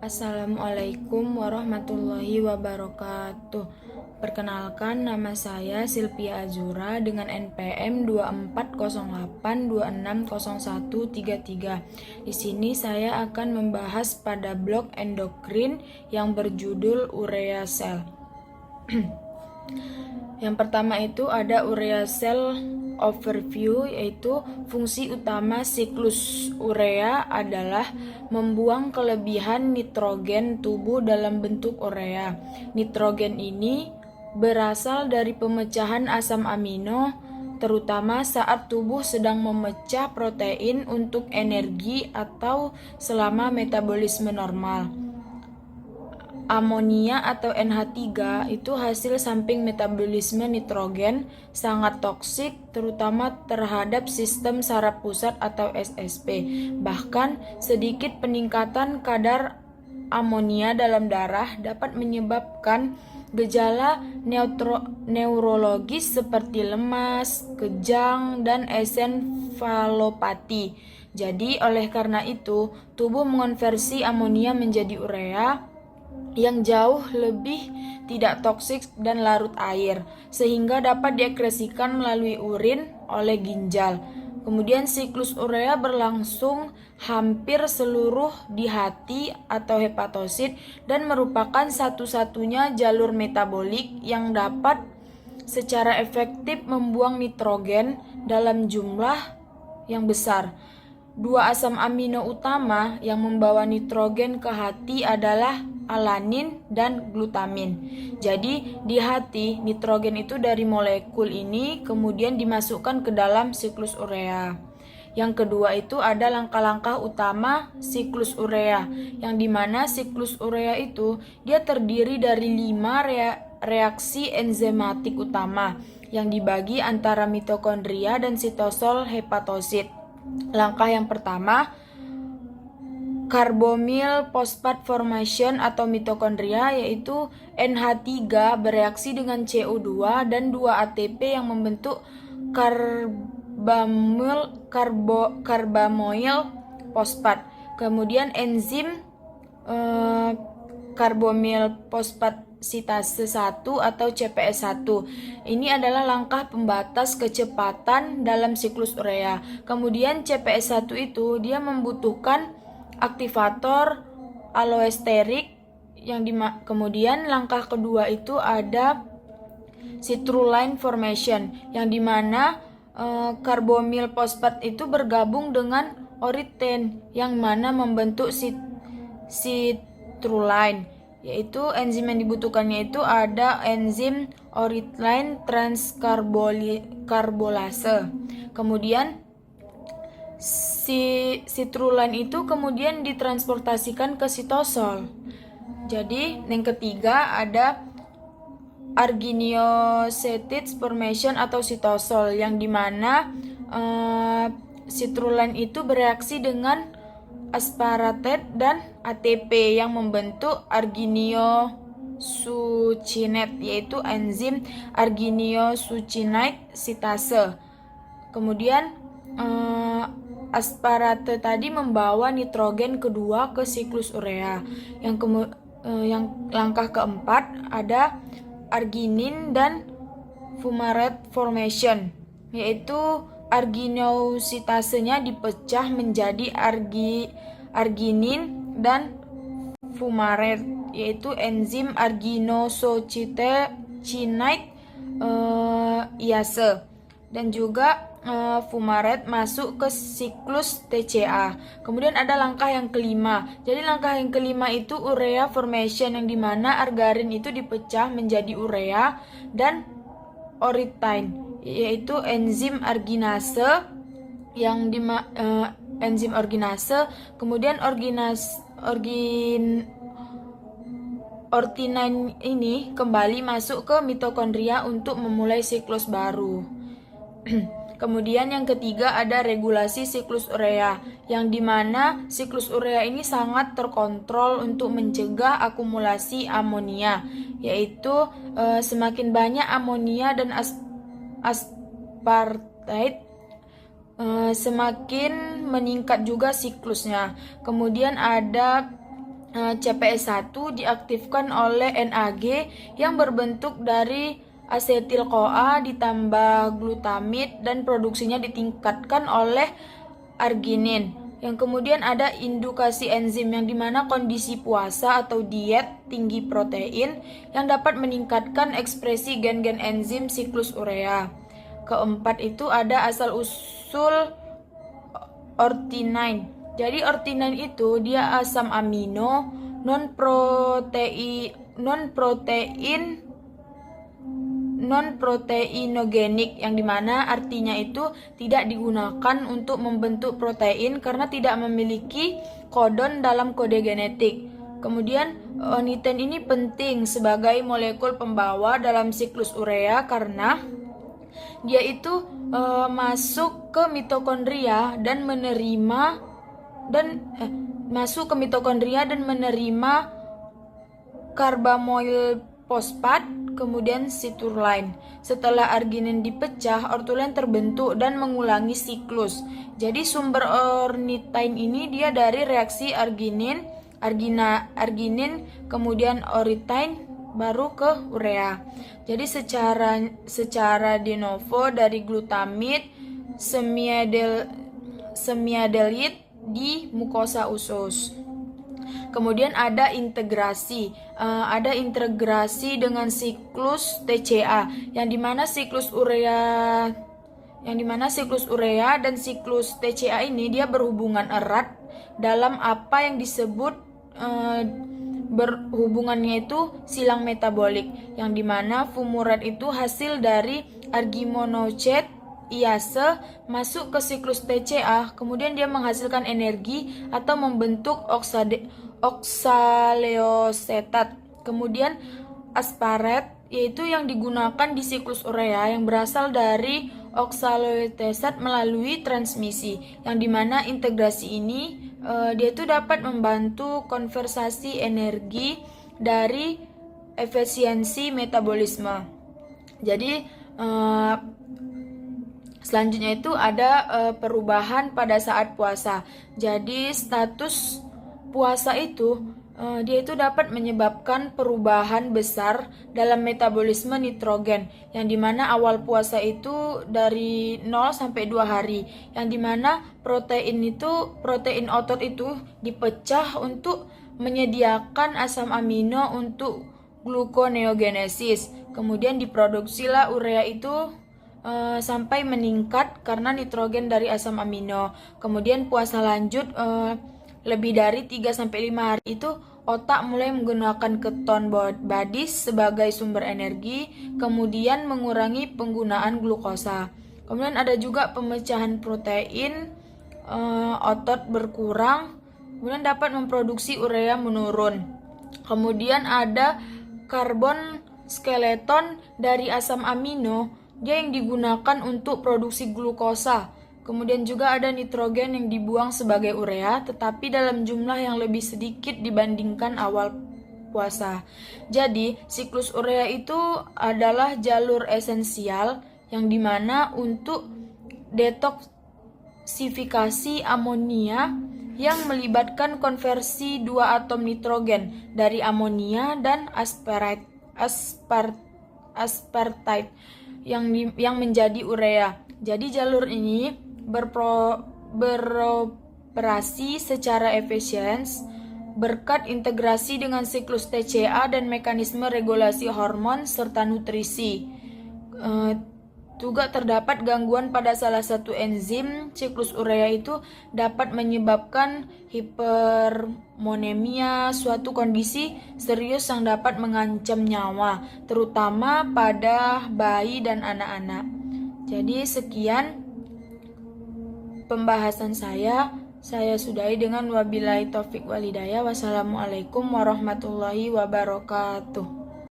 Assalamualaikum warahmatullahi wabarakatuh. Perkenalkan, nama saya Silvia Azura dengan NPM 2408260133. Di sini saya akan membahas pada blok endokrin yang berjudul urea cell. Yang pertama itu ada urea cell overview, yaitu fungsi utama siklus urea adalah membuang kelebihan nitrogen tubuh dalam bentuk urea. Nitrogen ini berasal dari pemecahan asam amino, terutama saat tubuh sedang memecah protein untuk energi atau selama metabolisme normal. Amonia atau NH3 itu hasil samping metabolisme nitrogen, sangat toksik terutama terhadap sistem saraf pusat atau SSP. Bahkan sedikit peningkatan kadar amonia dalam darah dapat menyebabkan gejala neurologis seperti lemas, kejang, dan encephalopati. Jadi oleh karena itu, tubuh mengonversi amonia menjadi urea yang jauh lebih tidak toksik dan larut air, sehingga dapat diekskresikan melalui urin oleh ginjal. Kemudian siklus urea berlangsung hampir seluruh di hati atau hepatosit dan merupakan satu-satunya jalur metabolik yang dapat secara efektif membuang nitrogen dalam jumlah yang besar. Dua asam amino utama yang membawa nitrogen ke hati adalah alanin dan glutamin. Jadi di hati nitrogen itu dari molekul ini kemudian dimasukkan ke dalam siklus urea. Yang kedua itu ada langkah-langkah utama siklus urea, yang dimana siklus urea itu dia terdiri dari 5 reaksi enzimatik utama yang dibagi antara mitokondria dan sitosol hepatosit. Langkah yang pertama, carbonyl phosphate formation atau mitokondria, yaitu NH3 bereaksi dengan CO2 dan 2 ATP yang membentuk carbonyl phosphate. Kemudian enzim carbonyl phosphate sintase 1 atau CPS1. Ini adalah langkah pembatas kecepatan dalam siklus urea. Kemudian CPS1 itu dia membutuhkan aktivator aloesterik kemudian langkah kedua itu ada citrulline formation, yang dimana carbonyl phosphate itu bergabung dengan orithane yang mana membentuk citrulline, yaitu enzim yang dibutuhkannya itu ada enzim orithine transkarbolase. Kemudian si citrulline itu kemudian ditransportasikan ke sitosol. Jadi yang ketiga ada arginiocytase formation atau sitosol, yang dimana citrulline itu bereaksi dengan aspartate dan ATP yang membentuk arginiosuccinate, yaitu enzim arginiosuccinate sintase. Kemudian aspartate tadi membawa nitrogen kedua ke siklus urea. Yang langkah keempat ada arginin dan fumarate formation, yaitu arginositasenya dipecah menjadi arginin dan fumarate, yaitu enzim arginosoccinate iase, dan juga fumarate masuk ke siklus TCA. Kemudian ada langkah yang kelima. Jadi langkah yang kelima itu urea formation, yang dimana argarin itu dipecah menjadi urea dan orithine, yaitu enzim arginase enzim arginase. Kemudian orthinin ini kembali masuk ke mitokondria untuk memulai siklus baru. Kemudian yang ketiga ada regulasi siklus urea, yang dimana siklus urea ini sangat terkontrol untuk mencegah akumulasi amonia, yaitu semakin banyak amonia dan aspartate semakin meningkat juga siklusnya. Kemudian ada CPS1 diaktifkan oleh NAG yang berbentuk dari asetil-CoA ditambah glutamid dan produksinya ditingkatkan oleh arginin. Yang kemudian ada indukasi enzim yang dimana kondisi puasa atau diet tinggi protein yang dapat meningkatkan ekspresi gen-gen enzim siklus urea. Keempat itu ada asal-usul orthinin. Jadi orthinin itu dia asam amino non proteinogenik yang dimana artinya itu tidak digunakan untuk membentuk protein karena tidak memiliki kodon dalam kode genetik. Kemudian ornithin ini penting sebagai molekul pembawa dalam siklus urea karena dia itu masuk ke mitokondria dan menerima karbamoil fosfat, kemudian citrulline. Setelah arginin dipecah, orthulin terbentuk dan mengulangi siklus. Jadi sumber ornithin ini dia dari reaksi arginin, kemudian ornithin baru ke urea. Jadi secara de novo dari glutamid semialdehyde di mukosa usus. Kemudian ada integrasi dengan siklus TCA yang dimana siklus urea dan siklus TCA ini dia berhubungan erat dalam apa yang disebut berhubungannya itu silang metabolik yang dimana fumarat itu hasil dari argimonoxide iase masuk ke siklus TCA, kemudian dia menghasilkan energi atau membentuk oksaleosetat. Kemudian aspartate yaitu yang digunakan di siklus urea yang berasal dari oksaleosetat melalui transmisi, yang dimana integrasi ini dia itu dapat membantu konversasi energi dari efisiensi metabolisme. Jadi selanjutnya itu ada perubahan pada saat puasa. Jadi status puasa itu dia itu dapat menyebabkan perubahan besar dalam metabolisme nitrogen, yang dimana awal puasa itu dari 0 sampai 2 hari, yang dimana protein otot itu dipecah untuk menyediakan asam amino untuk gluconeogenesis. Kemudian diproduksilah urea itu sampai meningkat karena nitrogen dari asam amino. Kemudian puasa lanjut lebih dari 3-5 hari itu otak mulai menggunakan keton bodies sebagai sumber energi, kemudian mengurangi penggunaan glukosa. Kemudian ada juga pemecahan protein, otot berkurang, kemudian dapat memproduksi urea menurun. Kemudian ada karbon skeleton dari asam amino, dia yang digunakan untuk produksi glukosa. Kemudian juga ada nitrogen yang dibuang sebagai urea, tetapi dalam jumlah yang lebih sedikit dibandingkan awal puasa. Jadi, siklus urea itu adalah jalur esensial yang dimana untuk detoksifikasi amonia yang melibatkan konversi dua atom nitrogen dari amonia dan aspartate yang menjadi urea. Jadi jalur ini beroperasi secara efisien berkat integrasi dengan siklus TCA dan mekanisme regulasi hormon serta nutrisi. Juga terdapat gangguan pada salah satu enzim siklus urea itu dapat menyebabkan hipermonemia, suatu kondisi serius yang dapat mengancam nyawa, terutama pada bayi dan anak-anak. Jadi sekian pembahasan saya sudahi dengan wabillahi taufik walhidayah. Wassalamualaikum warahmatullahi wabarakatuh.